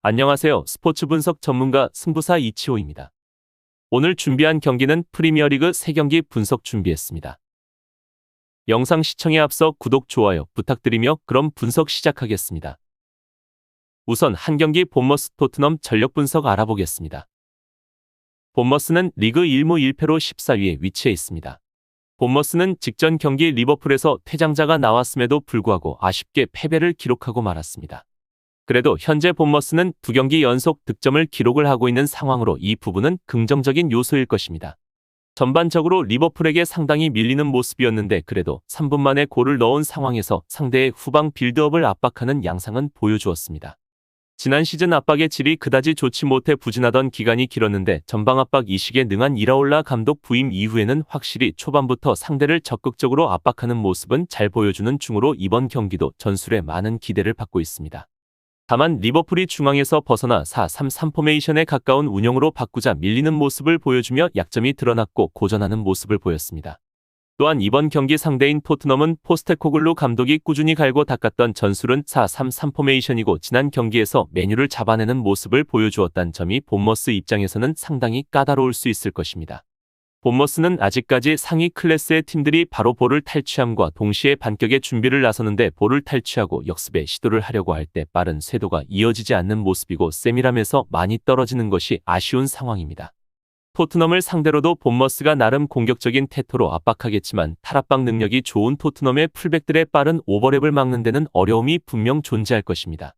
안녕하세요. 스포츠 분석 전문가 승부사 이치호입니다. 오늘 준비한 경기는 프리미어리그 3경기 분석 준비했습니다. 영상 시청에 앞서 구독, 좋아요 부탁드리며 그럼 분석 시작하겠습니다. 우선 한 경기 본머스 토트넘 전력 분석 알아보겠습니다. 본머스는 리그 1무 1패로 14위에 위치해 있습니다. 본머스는 직전 경기 리버풀에서 퇴장자가 나왔음에도 불구하고 아쉽게 패배를 기록하고 말았습니다. 그래도 현재 본머스는 2경기 연속 득점을 기록을 하고 있는 상황으로 이 부분은 긍정적인 요소일 것입니다. 전반적으로 리버풀에게 상당히 밀리는 모습이었는데 그래도 3분 만에 골을 넣은 상황에서 상대의 후방 빌드업을 압박하는 양상은 보여주었습니다. 지난 시즌 압박의 질이 그다지 좋지 못해 부진하던 기간이 길었는데 전방 압박 이식에 능한 이라올라 감독 부임 이후에는 확실히 초반부터 상대를 적극적으로 압박하는 모습은 잘 보여주는 중으로 이번 경기도 전술에 많은 기대를 받고 있습니다. 다만 리버풀이 중앙에서 벗어나 4-3-3 포메이션에 가까운 운영으로 바꾸자 밀리는 모습을 보여주며 약점이 드러났고 고전하는 모습을 보였습니다. 또한 이번 경기 상대인 토트넘은 포스테코글루 감독이 꾸준히 갈고 닦았던 전술은 4-3-3 포메이션이고 지난 경기에서 메뉴를 잡아내는 모습을 보여주었다는 점이 본머스 입장에서는 상당히 까다로울 수 있을 것입니다. 본머스는 아직까지 상위 클래스의 팀들이 바로 볼을 탈취함과 동시에 반격의 준비를 나서는데 볼을 탈취하고 역습에 시도를 하려고 할 때 빠른 쇄도가 이어지지 않는 모습이고 세밀함에서 많이 떨어지는 것이 아쉬운 상황입니다. 토트넘을 상대로도 본머스가 나름 공격적인 태도로 압박하겠지만 탈압박 능력이 좋은 토트넘의 풀백들의 빠른 오버랩을 막는 데는 어려움이 분명 존재할 것입니다.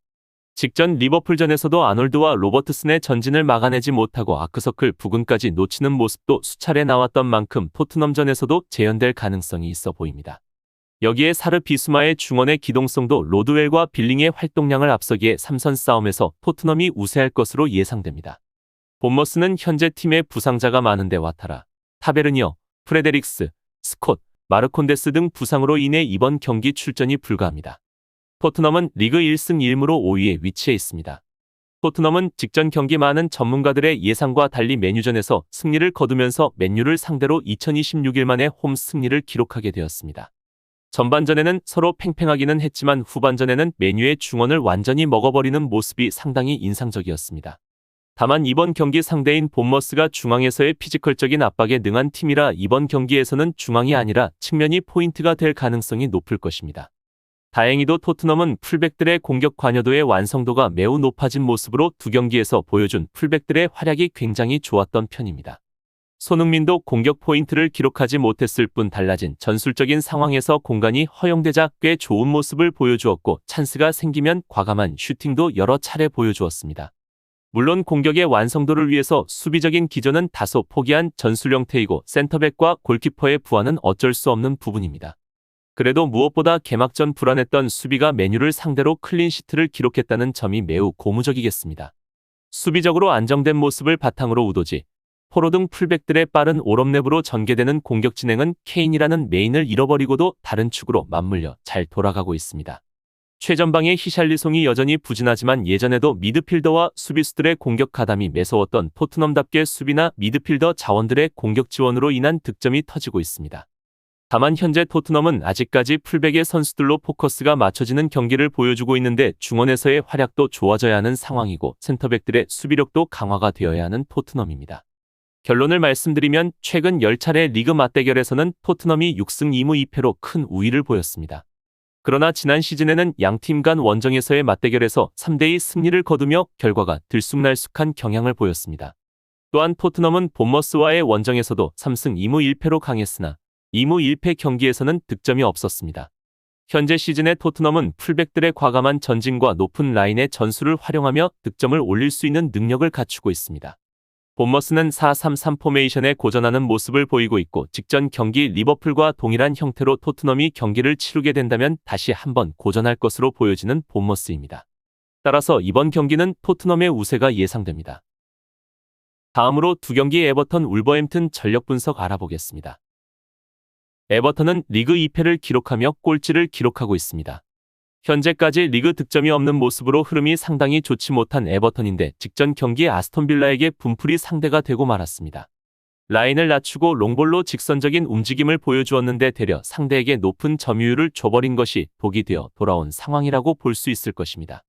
직전 리버풀전에서도 아놀드와 로버트슨의 전진을 막아내지 못하고 아크서클 부근까지 놓치는 모습도 수차례 나왔던 만큼 토트넘전에서도 재현될 가능성이 있어 보입니다. 여기에 사르 비수마의 중원의 기동성도 로드웰과 빌링의 활동량을 앞서기에 3선 싸움에서 토트넘이 우세할 것으로 예상됩니다. 본머스는 현재 팀에 부상자가 많은데 와타라, 타베르니어, 프레데릭스, 스콧, 마르콘데스 등 부상으로 인해 이번 경기 출전이 불가합니다. 토트넘은 리그 1승 1무로 5위에 위치해 있습니다. 토트넘은 직전 경기 많은 전문가들의 예상과 달리 맨유전에서 승리를 거두면서 맨유를 상대로 2026일 만에 홈 승리를 기록하게 되었습니다. 전반전에는 서로 팽팽하기는 했지만 후반전에는 맨유의 중원을 완전히 먹어버리는 모습이 상당히 인상적이었습니다. 다만 이번 경기 상대인 본머스가 중앙에서의 피지컬적인 압박에 능한 팀이라 이번 경기에서는 중앙이 아니라 측면이 포인트가 될 가능성이 높을 것입니다. 다행히도 토트넘은 풀백들의 공격 관여도의 완성도가 매우 높아진 모습으로 2경기에서 보여준 풀백들의 활약이 굉장히 좋았던 편입니다. 손흥민도 공격 포인트를 기록하지 못했을 뿐 달라진 전술적인 상황에서 공간이 허용되자 꽤 좋은 모습을 보여주었고 찬스가 생기면 과감한 슈팅도 여러 차례 보여주었습니다. 물론 공격의 완성도를 위해서 수비적인 기전은 다소 포기한 전술 형태이고 센터백과 골키퍼의 부하는 어쩔 수 없는 부분입니다. 그래도 무엇보다 개막전 불안했던 수비가 맨유를 상대로 클린시트를 기록했다는 점이 매우 고무적이겠습니다. 수비적으로 안정된 모습을 바탕으로 우도지, 포로 등 풀백들의 빠른 오럽랩으로 전개되는 공격 진행은 케인이라는 메인을 잃어버리고도 다른 축으로 맞물려 잘 돌아가고 있습니다. 최전방의 히샬리송이 여전히 부진하지만 예전에도 미드필더와 수비수들의 공격 가담이 매서웠던 토트넘답게 수비나 미드필더 자원들의 공격 지원으로 인한 득점이 터지고 있습니다. 다만 현재 토트넘은 아직까지 풀백의 선수들로 포커스가 맞춰지는 경기를 보여주고 있는데 중원에서의 활약도 좋아져야 하는 상황이고 센터백들의 수비력도 강화가 되어야 하는 토트넘입니다. 결론을 말씀드리면 최근 10차례 리그 맞대결에서는 토트넘이 6승 2무 2패로 큰 우위를 보였습니다. 그러나 지난 시즌에는 양팀 간 원정에서의 맞대결에서 3대2 승리를 거두며 결과가 들쑥날쑥한 경향을 보였습니다. 또한 토트넘은 본머스와의 원정에서도 3승 2무 1패로 강했으나 2무 1패 경기에서는 득점이 없었습니다. 현재 시즌의 토트넘은 풀백들의 과감한 전진과 높은 라인의 전술을 활용하며 득점을 올릴 수 있는 능력을 갖추고 있습니다. 본머스는 4-3-3 포메이션에 고전하는 모습을 보이고 있고 직전 경기 리버풀과 동일한 형태로 토트넘이 경기를 치르게 된다면 다시 한번 고전할 것으로 보여지는 본머스입니다. 따라서 이번 경기는 토트넘의 우세가 예상됩니다. 다음으로 2경기 에버턴 울버햄튼 전력 분석 알아보겠습니다. 에버턴은 리그 2패를 기록하며 꼴찌를 기록하고 있습니다. 현재까지 리그 득점이 없는 모습으로 흐름이 상당히 좋지 못한 에버턴인데 직전 경기에 아스톤빌라에게 분풀이 상대가 되고 말았습니다. 라인을 낮추고 롱볼로 직선적인 움직임을 보여주었는데 되려 상대에게 높은 점유율을 줘버린 것이 독이 되어 돌아온 상황이라고 볼 수 있을 것입니다.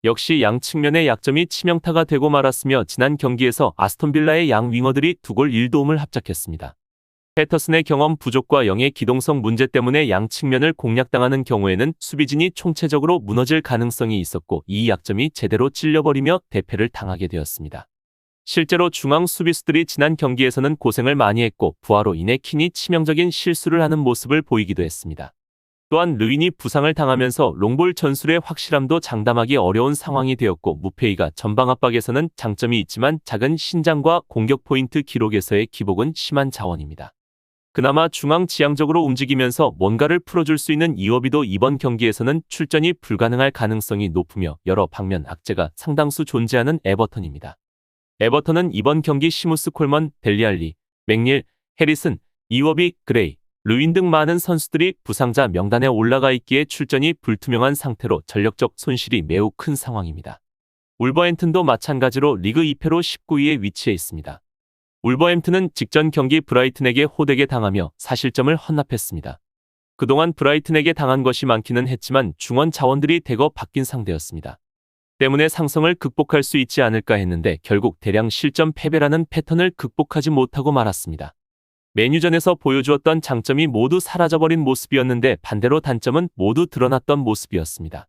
역시 양 측면의 약점이 치명타가 되고 말았으며 지난 경기에서 아스톤빌라의 양 윙어들이 2골 1도움을 합작했습니다. 패터슨의 경험 부족과 영의 기동성 문제 때문에 양 측면을 공략당하는 경우에는 수비진이 총체적으로 무너질 가능성이 있었고 이 약점이 제대로 찔려버리며 대패를 당하게 되었습니다. 실제로 중앙 수비수들이 지난 경기에서는 고생을 많이 했고 부하로 인해 킨이 치명적인 실수를 하는 모습을 보이기도 했습니다. 또한 르윈이 부상을 당하면서 롱볼 전술의 확실함도 장담하기 어려운 상황이 되었고 무페이가 전방 압박에서는 장점이 있지만 작은 신장과 공격 포인트 기록에서의 기복은 심한 자원입니다. 그나마 중앙 지향적으로 움직이면서 뭔가를 풀어줄 수 있는 이워비도 이번 경기에서는 출전이 불가능할 가능성이 높으며 여러 방면 악재가 상당수 존재하는 에버턴입니다. 에버턴은 이번 경기 시무스 콜먼, 델리알리, 맥닐, 해리슨, 이워비, 그레이, 르윈 등 많은 선수들이 부상자 명단에 올라가 있기에 출전이 불투명한 상태로 전력적 손실이 매우 큰 상황입니다. 울버햄튼도 마찬가지로 리그 2패로 19위에 위치해 있습니다. 울버햄튼은 직전 경기 브라이튼에게 호되게 당하며 4실점을 헌납했습니다. 그동안 브라이튼에게 당한 것이 많기는 했지만 중원 자원들이 대거 바뀐 상대였습니다. 때문에 상성을 극복할 수 있지 않을까 했는데 결국 대량 실점 패배라는 패턴을 극복하지 못하고 말았습니다. 메뉴전에서 보여주었던 장점이 모두 사라져버린 모습이었는데 반대로 단점은 모두 드러났던 모습이었습니다.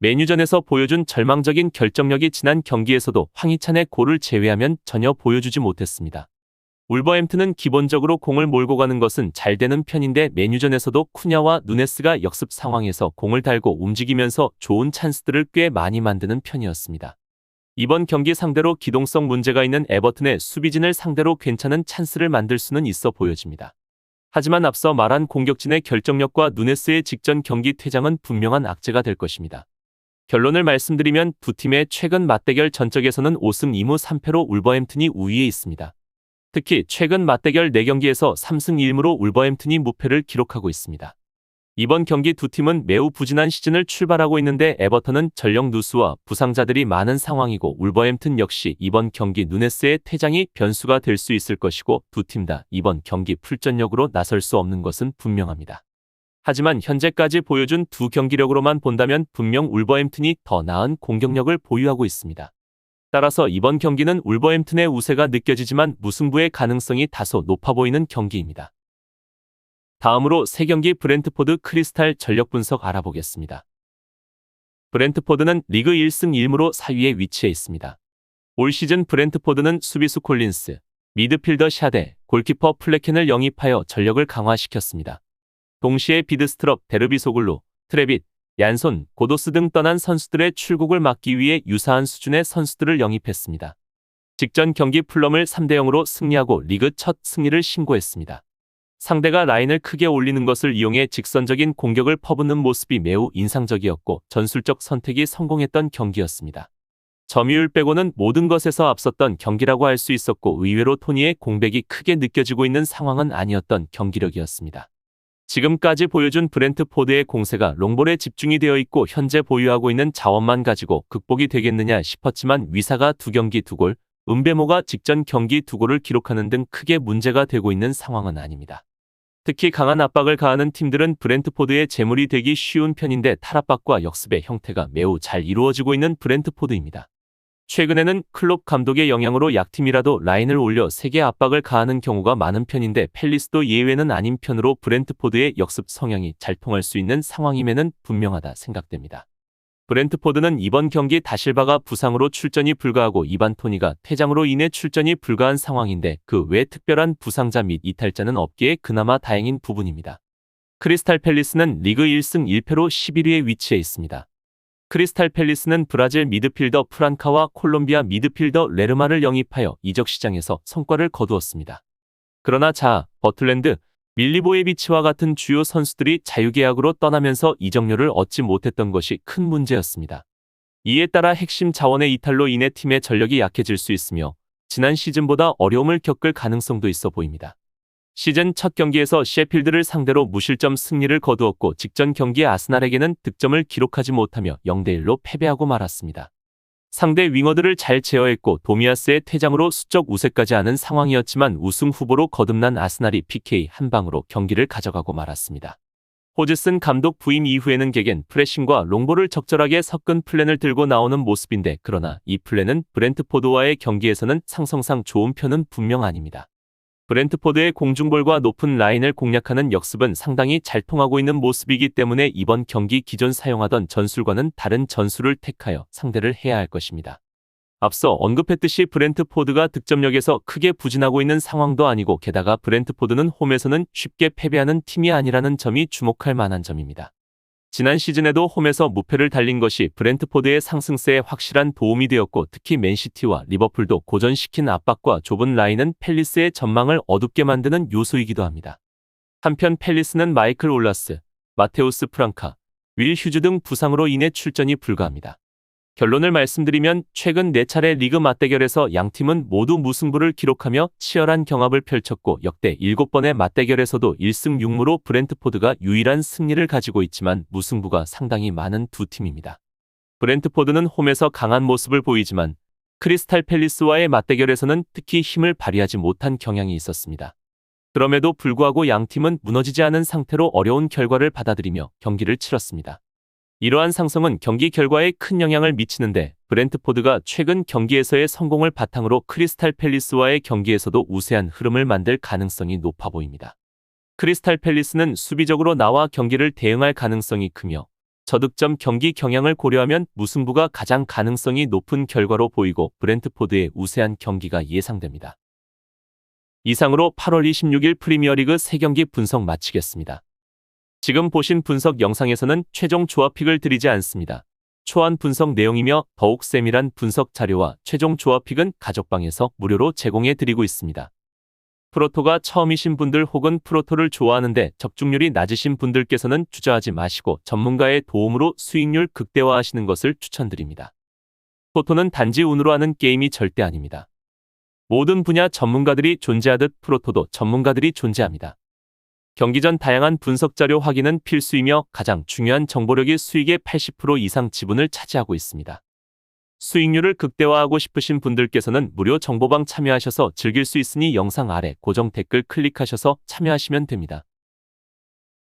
메뉴전에서 보여준 절망적인 결정력이 지난 경기에서도 황희찬의 골을 제외하면 전혀 보여주지 못했습니다. 울버햄튼은 기본적으로 공을 몰고 가는 것은 잘 되는 편인데 메뉴전에서도 쿠냐와 누네스가 역습 상황에서 공을 달고 움직이면서 좋은 찬스들을 꽤 많이 만드는 편이었습니다. 이번 경기 상대로 기동성 문제가 있는 에버튼의 수비진을 상대로 괜찮은 찬스를 만들 수는 있어 보여집니다. 하지만 앞서 말한 공격진의 결정력과 누네스의 직전 경기 퇴장은 분명한 악재가 될 것입니다. 결론을 말씀드리면 두 팀의 최근 맞대결 전적에서는 5승 2무 3패로 울버햄튼이 우위에 있습니다. 특히 최근 맞대결 4경기에서 3승 1무로 울버햄튼이 무패를 기록하고 있습니다. 이번 경기 두 팀은 매우 부진한 시즌을 출발하고 있는데 에버턴은 전력 누수와 부상자들이 많은 상황이고 울버햄튼 역시 이번 경기 누네스의 퇴장이 변수가 될 수 있을 것이고 두 팀 다 이번 경기 풀전력으로 나설 수 없는 것은 분명합니다. 하지만 현재까지 보여준 두 경기력으로만 본다면 분명 울버햄튼이 더 나은 공격력을 보유하고 있습니다. 따라서 이번 경기는 울버햄튼의 우세가 느껴지지만 무승부의 가능성이 다소 높아 보이는 경기입니다. 다음으로 3경기 브렌트포드 크리스탈 전력 분석 알아보겠습니다. 브렌트포드는 리그 1승 1무로 4위에 위치해 있습니다. 올 시즌 브렌트포드는 수비수 콜린스, 미드필더 샤데, 골키퍼 플레켄을 영입하여 전력을 강화시켰습니다. 동시에 비드스트럽, 데르비소글루, 트레빗, 얀손, 고도스 등 떠난 선수들의 출국을 막기 위해 유사한 수준의 선수들을 영입했습니다. 직전 경기 풀럼을 3대0으로 승리하고 리그 첫 승리를 신고했습니다. 상대가 라인을 크게 올리는 것을 이용해 직선적인 공격을 퍼붓는 모습이 매우 인상적이었고 전술적 선택이 성공했던 경기였습니다. 점유율 빼고는 모든 것에서 앞섰던 경기라고 할 수 있었고 의외로 토니의 공백이 크게 느껴지고 있는 상황은 아니었던 경기력이었습니다. 지금까지 보여준 브렌트포드의 공세가 롱볼에 집중이 되어 있고 현재 보유하고 있는 자원만 가지고 극복이 되겠느냐 싶었지만 위사가 2경기 2골, 은베모가 직전 경기 2골을 기록하는 등 크게 문제가 되고 있는 상황은 아닙니다. 특히 강한 압박을 가하는 팀들은 브렌트포드의 제물이 되기 쉬운 편인데 탈압박과 역습의 형태가 매우 잘 이루어지고 있는 브렌트포드입니다. 최근에는 클롭 감독의 영향으로 약팀이라도 라인을 올려 세게 압박을 가하는 경우가 많은 편인데 팰리스도 예외는 아닌 편으로 브렌트포드의 역습 성향이 잘 통할 수 있는 상황임에는 분명하다 생각됩니다. 브렌트포드는 이번 경기 다실바가 부상으로 출전이 불가하고 이반 토니가 퇴장으로 인해 출전이 불가한 상황인데 그 외 특별한 부상자 및 이탈자는 없기에 그나마 다행인 부분입니다. 크리스탈 팰리스는 리그 1승 1패로 11위에 위치해 있습니다. 크리스탈 팰리스는 브라질 미드필더 프란카와 콜롬비아 미드필더 레르마를 영입하여 이적 시장에서 성과를 거두었습니다. 그러나 자아, 버틀랜드, 밀리보에비치와 같은 주요 선수들이 자유계약으로 떠나면서 이적료를 얻지 못했던 것이 큰 문제였습니다. 이에 따라 핵심 자원의 이탈로 인해 팀의 전력이 약해질 수 있으며 지난 시즌보다 어려움을 겪을 가능성도 있어 보입니다. 시즌 첫 경기에서 셰필드를 상대로 무실점 승리를 거두었고 직전 경기에 아스날에게는 득점을 기록하지 못하며 0대1로 패배하고 말았습니다. 상대 윙어들을 잘 제어했고 도미아스의 퇴장으로 수적 우세까지 하는 상황이었지만 우승 후보로 거듭난 아스날이 PK 한 방으로 경기를 가져가고 말았습니다. 호즈슨 감독 부임 이후에는 객엔 프레싱과 롱볼을 적절하게 섞은 플랜을 들고 나오는 모습인데 그러나 이 플랜은 브렌트포드와의 경기에서는 상성상 좋은 편은 분명 아닙니다. 브렌트포드의 공중볼과 높은 라인을 공략하는 역습은 상당히 잘 통하고 있는 모습이기 때문에 이번 경기 기존 사용하던 전술과는 다른 전술을 택하여 상대를 해야 할 것입니다. 앞서 언급했듯이 브렌트포드가 득점력에서 크게 부진하고 있는 상황도 아니고 게다가 브렌트포드는 홈에서는 쉽게 패배하는 팀이 아니라는 점이 주목할 만한 점입니다. 지난 시즌에도 홈에서 무패를 달린 것이 브렌트포드의 상승세에 확실한 도움이 되었고 특히 맨시티와 리버풀도 고전시킨 압박과 좁은 라인은 팰리스의 전망을 어둡게 만드는 요소이기도 합니다. 한편 팰리스는 마이클 올라스, 마테우스 프랑카, 윌 휴즈 등 부상으로 인해 출전이 불가합니다. 결론을 말씀드리면 최근 4차례 리그 맞대결에서 양팀은 모두 무승부를 기록하며 치열한 경합을 펼쳤고 역대 7번의 맞대결에서도 1승 6무로 브렌트포드가 유일한 승리를 가지고 있지만 무승부가 상당히 많은 두 팀입니다. 브렌트포드는 홈에서 강한 모습을 보이지만 크리스탈 팰리스와의 맞대결에서는 특히 힘을 발휘하지 못한 경향이 있었습니다. 그럼에도 불구하고 양팀은 무너지지 않은 상태로 어려운 결과를 받아들이며 경기를 치렀습니다. 이러한 상승은 경기 결과에 큰 영향을 미치는데 브렌트포드가 최근 경기에서의 성공을 바탕으로 크리스탈 팰리스와의 경기에서도 우세한 흐름을 만들 가능성이 높아 보입니다. 크리스탈 팰리스는 수비적으로 나와 경기를 대응할 가능성이 크며 저득점 경기 경향을 고려하면 무승부가 가장 가능성이 높은 결과로 보이고 브렌트포드의 우세한 경기가 예상됩니다. 이상으로 8월 26일 프리미어리그 3경기 분석 마치겠습니다. 지금 보신 분석 영상에서는 최종 조합픽을 드리지 않습니다. 초안 분석 내용이며 더욱 세밀한 분석 자료와 최종 조합픽은 가족방에서 무료로 제공해 드리고 있습니다. 프로토가 처음이신 분들 혹은 프로토를 좋아하는데 적중률이 낮으신 분들께서는 주저하지 마시고 전문가의 도움으로 수익률 극대화하시는 것을 추천드립니다. 토토는 단지 운으로 하는 게임이 절대 아닙니다. 모든 분야 전문가들이 존재하듯 프로토도 전문가들이 존재합니다. 경기 전 다양한 분석 자료 확인은 필수이며 가장 중요한 정보력이 수익의 80% 이상 지분을 차지하고 있습니다. 수익률을 극대화하고 싶으신 분들께서는 무료 정보방 참여하셔서 즐길 수 있으니 영상 아래 고정 댓글 클릭하셔서 참여하시면 됩니다.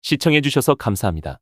시청해주셔서 감사합니다.